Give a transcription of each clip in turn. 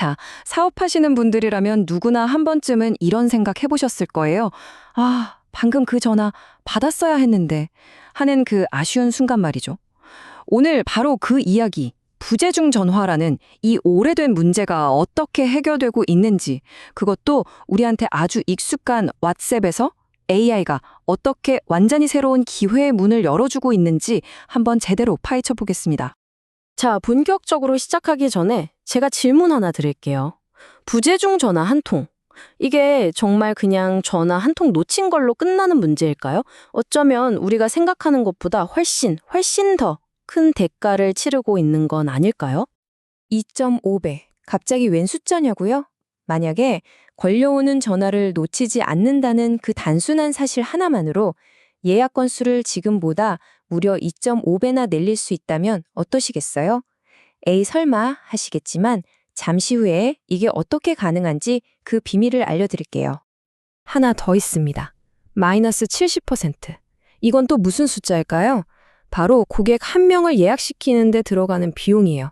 자, 사업하시는 분들이라면 누구나 한 번쯤은 이런 생각 해보셨을 거예요. 아, 방금 그 전화 받았어야 했는데 하는 그 아쉬운 순간 말이죠. 오늘 바로 그 이야기, 부재중 전화라는 이 오래된 문제가 어떻게 해결되고 있는지, 그것도 우리한테 아주 익숙한 왓츠앱에서 AI가 어떻게 완전히 새로운 기회의 문을 열어주고 있는지 한번 제대로 파헤쳐 보겠습니다. 자, 본격적으로 시작하기 전에 제가 질문 하나 드릴게요. 부재중 전화 한 통. 이게 정말 그냥 전화 한 통 놓친 걸로 끝나는 문제일까요? 어쩌면 우리가 생각하는 것보다 훨씬 더 큰 대가를 치르고 있는 건 아닐까요? 2.5배. 갑자기 웬 숫자냐고요? 만약에 걸려오는 전화를 놓치지 않는다는 그 단순한 사실 하나만으로 예약 건수를 지금보다 무려 2.5배나 늘릴 수 있다면 어떠시겠어요? 에이 설마 하시겠지만 잠시 후에 이게 어떻게 가능한지 그 비밀을 알려드릴게요. 하나 더 있습니다. 마이너스 70%. 이건 또 무슨 숫자일까요? 바로 고객 한 명을 예약시키는 데 들어가는 비용이에요.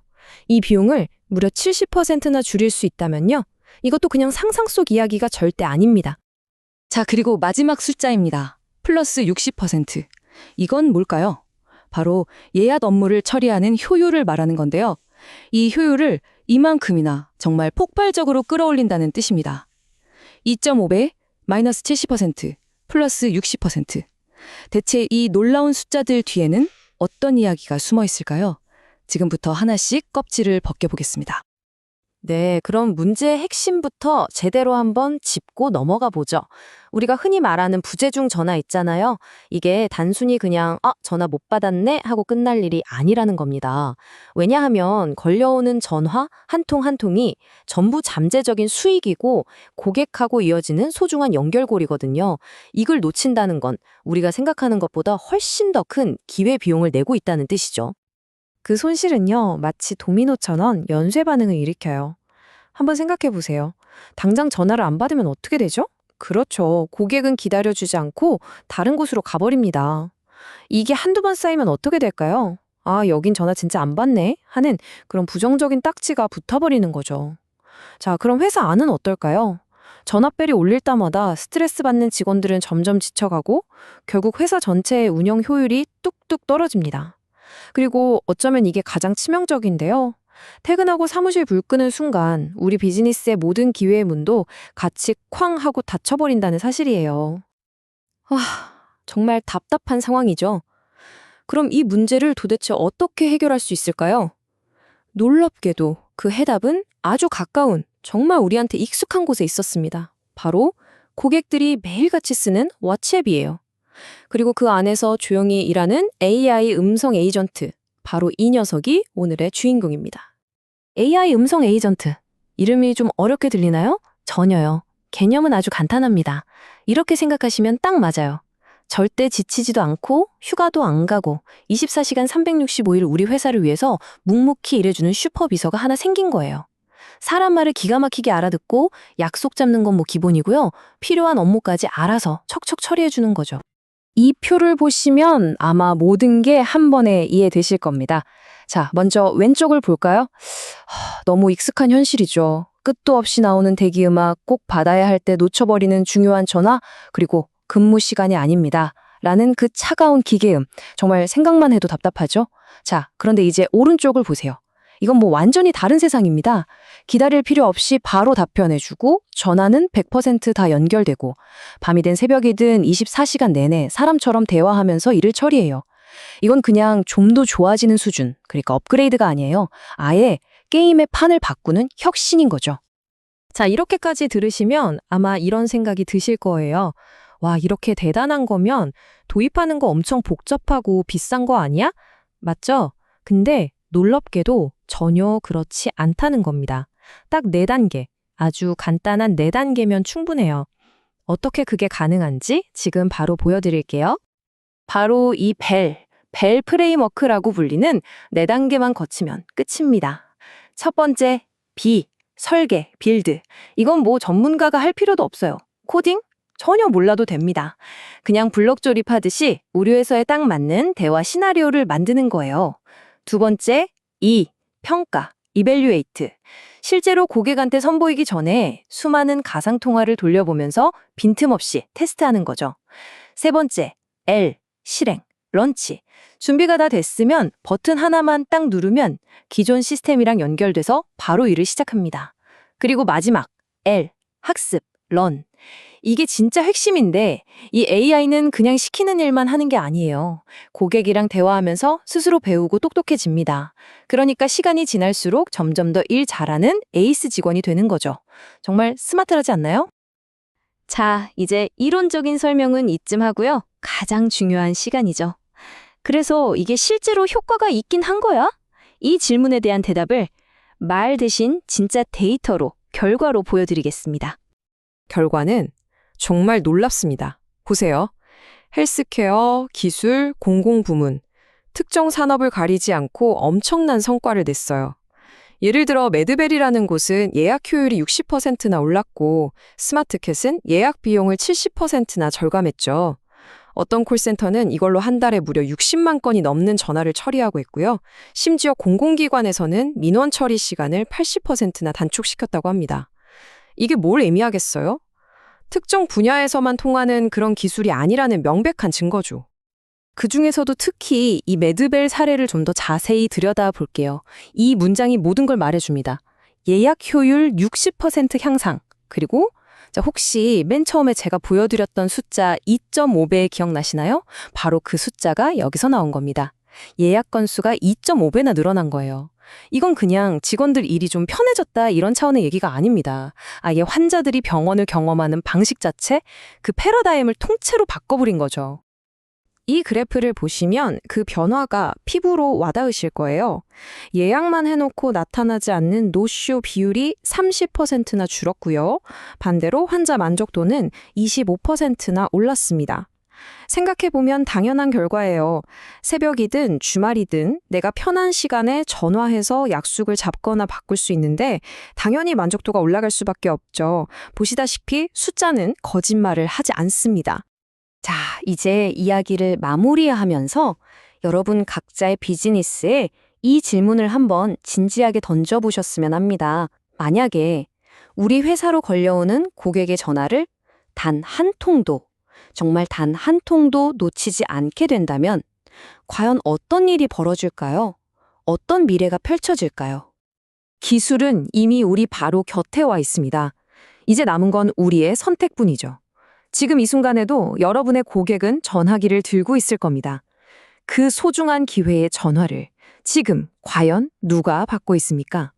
이 비용을 무려 70%나 줄일 수 있다면요. 이것도 그냥 상상 속 이야기가 절대 아닙니다. 자, 그리고 마지막 숫자입니다. 플러스 60%. 이건 뭘까요? 바로 예약 업무를 처리하는 효율을 말하는 건데요. 이 효율을 이만큼이나 정말 폭발적으로 끌어올린다는 뜻입니다. 2.5배, 마이너스 70%, 플러스 60%. 대체 이 놀라운 숫자들 뒤에는 어떤 이야기가 숨어 있을까요? 지금부터 하나씩 껍질을 벗겨보겠습니다. 네, 그럼 문제의 핵심부터 제대로 한번 짚고 넘어가 보죠. 우리가 흔히 말하는 부재중 전화 있잖아요. 이게 단순히 그냥 전화 못 받았네 하고 끝날 일이 아니라는 겁니다. 왜냐하면 걸려오는 전화 한 통 한 통이 전부 잠재적인 수익이고 고객하고 이어지는 소중한 연결고리거든요. 이걸 놓친다는 건 우리가 생각하는 것보다 훨씬 더 큰 기회 비용을 내고 있다는 뜻이죠. 그 손실은요, 마치 도미노처럼 연쇄 반응을 일으켜요. 한번 생각해 보세요. 당장 전화를 안 받으면 어떻게 되죠? 그렇죠. 고객은 기다려주지 않고 다른 곳으로 가버립니다. 이게 한두 번 쌓이면 어떻게 될까요? 아, 여긴 전화 진짜 안 받네 하는 그런 부정적인 딱지가 붙어버리는 거죠. 자, 그럼 회사 안은 어떨까요? 전화벨이 울릴 때마다 스트레스 받는 직원들은 점점 지쳐가고 결국 회사 전체의 운영 효율이 뚝뚝 떨어집니다. 그리고 어쩌면 이게 가장 치명적인데요. 퇴근하고 사무실 불 끄는 순간 우리 비즈니스의 모든 기회의 문도 같이 쾅 하고 닫혀버린다는 사실이에요. 정말 답답한 상황이죠. 그럼 이 문제를 도대체 어떻게 해결할 수 있을까요? 놀랍게도 그 해답은 아주 가까운, 정말 우리한테 익숙한 곳에 있었습니다. 바로 고객들이 매일같이 쓰는 왓츠앱이에요. 그리고 그 안에서 조용히 일하는 AI 음성 에이전트, 바로 이 녀석이 오늘의 주인공입니다. AI 음성 에이전트, 이름이 좀 어렵게 들리나요? 전혀요. 개념은 아주 간단합니다. 이렇게 생각하시면 딱 맞아요. 절대 지치지도 않고 휴가도 안 가고 24시간 365일 우리 회사를 위해서 묵묵히 일해주는 슈퍼비서가 하나 생긴 거예요. 사람 말을 기가 막히게 알아듣고 약속 잡는 건 뭐 기본이고요. 필요한 업무까지 알아서 척척 처리해주는 거죠. 이 표를 보시면 아마 모든 게 한 번에 이해되실 겁니다. 자, 먼저 왼쪽을 볼까요? 너무 익숙한 현실이죠. 끝도 없이 나오는 대기음악, 꼭 받아야 할 때 놓쳐버리는 중요한 전화, 그리고 근무 시간이 아닙니다. 라는 그 차가운 기계음. 정말 생각만 해도 답답하죠? 자, 그런데 이제 오른쪽을 보세요. 이건 뭐 완전히 다른 세상입니다. 기다릴 필요 없이 바로 답변해주고 전화는 100% 다 연결되고 밤이든 새벽이든 24시간 내내 사람처럼 대화하면서 일을 처리해요. 이건 그냥 좀 더 좋아지는 수준, 그러니까 업그레이드가 아니에요. 아예 게임의 판을 바꾸는 혁신인 거죠. 자, 이렇게까지 들으시면 아마 이런 생각이 드실 거예요. 와, 이렇게 대단한 거면 도입하는 거 엄청 복잡하고 비싼 거 아니야? 맞죠? 근데 놀랍게도 전혀 그렇지 않다는 겁니다. 딱 4단계, 아주 간단한 4단계면 충분해요. 어떻게 그게 가능한지 지금 바로 보여드릴게요. 바로 이 벨 프레임워크라고 불리는 4단계만 거치면 끝입니다. 첫 번째, 설계, 빌드. 이건 뭐 전문가가 할 필요도 없어요. 코딩? 전혀 몰라도 됩니다. 그냥 블록 조립하듯이 우리 회사에 딱 맞는 대화 시나리오를 만드는 거예요. 두 번째, 평가. evaluate. 실제로 고객한테 선보이기 전에 수많은 가상 통화를 돌려보면서 빈틈없이 테스트하는 거죠. 세 번째, L, 실행, 런치. 준비가 다 됐으면 버튼 하나만 딱 누르면 기존 시스템이랑 연결돼서 바로 일을 시작합니다. 그리고 마지막, L, 학습, 런. 이게 진짜 핵심인데 이 AI는 그냥 시키는 일만 하는 게 아니에요. 고객이랑 대화하면서 스스로 배우고 똑똑해집니다. 그러니까 시간이 지날수록 점점 더 일 잘하는 에이스 직원이 되는 거죠. 정말 스마트하지 않나요? 자, 이제 이론적인 설명은 이쯤 하고요. 가장 중요한 시간이죠. 그래서 이게 실제로 효과가 있긴 한 거야? 이 질문에 대한 대답을 말 대신 진짜 데이터로, 결과로 보여드리겠습니다. 결과는 정말 놀랍습니다. 보세요. 헬스케어, 기술, 공공부문, 특정 산업을 가리지 않고 엄청난 성과를 냈어요. 예를 들어 매드벨이라는 곳은 예약 효율이 60%나 올랐고 스마트캣은 예약 비용을 70%나 절감했죠. 어떤 콜센터는 이걸로 한 달에 무려 60만 건이 넘는 전화를 처리하고 있고요. 심지어 공공기관에서는 민원 처리 시간을 80%나 단축시켰다고 합니다. 이게 뭘 의미하겠어요? 특정 분야에서만 통하는 그런 기술이 아니라는 명백한 증거죠. 그중에서도 특히 이 매드벨 사례를 좀 더 자세히 들여다볼게요. 이 문장이 모든 걸 말해줍니다. 예약 효율 60% 향상. 그리고 혹시 맨 처음에 제가 보여드렸던 숫자 2.5배 기억나시나요? 바로 그 숫자가 여기서 나온 겁니다. 예약 건수가 2.5배나 늘어난 거예요. 이건 그냥 직원들 일이 좀 편해졌다 이런 차원의 얘기가 아닙니다. 아예 환자들이 병원을 경험하는 방식 자체, 그 패러다임을 통째로 바꿔버린 거죠. 이 그래프를 보시면 그 변화가 피부로 와닿으실 거예요. 예약만 해놓고 나타나지 않는 노쇼 비율이 30%나 줄었고요. 반대로 환자 만족도는 25%나 올랐습니다. 생각해보면 당연한 결과예요. 새벽이든 주말이든 내가 편한 시간에 전화해서 약속을 잡거나 바꿀 수 있는데 당연히 만족도가 올라갈 수밖에 없죠. 보시다시피 숫자는 거짓말을 하지 않습니다. 자, 이제 이야기를 마무리하면서 여러분 각자의 비즈니스에 이 질문을 한번 진지하게 던져보셨으면 합니다. 만약에 우리 회사로 걸려오는 고객의 전화를 단 한 통도, 정말 단 한 통도 놓치지 않게 된다면 과연 어떤 일이 벌어질까요? 어떤 미래가 펼쳐질까요? 기술은 이미 우리 바로 곁에 와 있습니다. 이제 남은 건 우리의 선택뿐이죠. 지금 이 순간에도 여러분의 고객은 전화기를 들고 있을 겁니다. 그 소중한 기회의 전화를 지금 과연 누가 받고 있습니까?